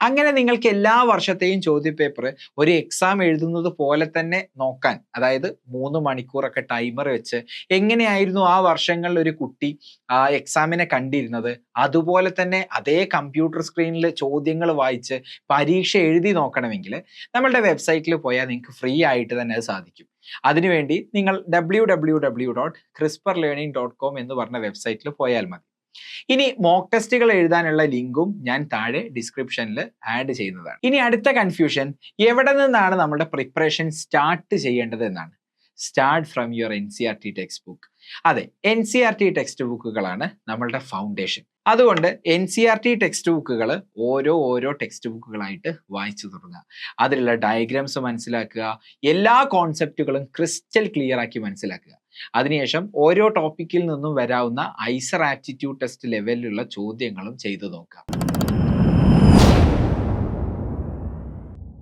അങ്ങനെ നിങ്ങൾക്ക് എല്ലാ വർഷത്തെയും ചോദ്യപേപ്പർ ഒരു എക്സാം എഴുതുന്നത് പോലെ തന്നെ നോക്കാൻ, അതായത് 3 മണിക്കൂറൊക്കെ ടൈമർ വെച്ച് എങ്ങനെയായിരുന്നു ആ വർഷങ്ങളിൽ ഒരു കുട്ടി ആ എക്സാമിനെ കണ്ടിരുന്നത്, അതുപോലെ തന്നെ അതേ കമ്പ്യൂട്ടർ സ്ക്രീനിൽ ചോദ്യങ്ങൾ വായിച്ച് പരീക്ഷ എഴുതി നോക്കണമെങ്കിൽ നമ്മളുടെ വെബ്സൈറ്റിൽ പോയാൽ നിങ്ങൾക്ക് ഫ്രീ ആയിട്ട് തന്നെ അത് സാധിക്കും. അതിനുവേണ്ടി നിങ്ങൾ www.crisperlearning.com എന്ന് പറഞ്ഞ വെബ്സൈറ്റിൽ പോയാൽ മതി. ഇനി മോക്ക് ടെസ്റ്റുകൾ എഴുതാനുള്ള ലിങ്കും ഞാൻ താഴെ ഡിസ്ക്രിപ്ഷനിൽ ആഡ് ചെയ്യുന്നതാണ്. ഇനി അടുത്ത കൺഫ്യൂഷൻ, എവിടെ നിന്നാണ് നമ്മുടെ പ്രിപ്പറേഷൻ സ്റ്റാർട്ട് ചെയ്യേണ്ടത് എന്നാണ്. Start from your NCERT text book. അതെ, NCERT ടെക്സ്റ്റ് ബുക്കുകളാണ് നമ്മളുടെ ഫൗണ്ടേഷൻ. അതുകൊണ്ട് NCERT ടെക്സ്റ്റ് ബുക്കുകൾ ഓരോ ടെക്സ്റ്റ് ബുക്കുകളായിട്ട് വായിച്ചു തുടങ്ങുക. അതിലുള്ള ഡയഗ്രാംസ് മനസ്സിലാക്കുക, എല്ലാ കോൺസെപ്റ്റുകളും ക്രിസ്റ്റൽ ക്ലിയർ ആക്കി മനസ്സിലാക്കുക. അതിനുശേഷം ഓരോ ടോപ്പിക്കിൽ നിന്നും വരാവുന്ന ഐസർ ആപ്റ്റിറ്റ്യൂഡ് ടെസ്റ്റ് ലെവലിലുള്ള ചോദ്യങ്ങളും ചെയ്തു നോക്കാം.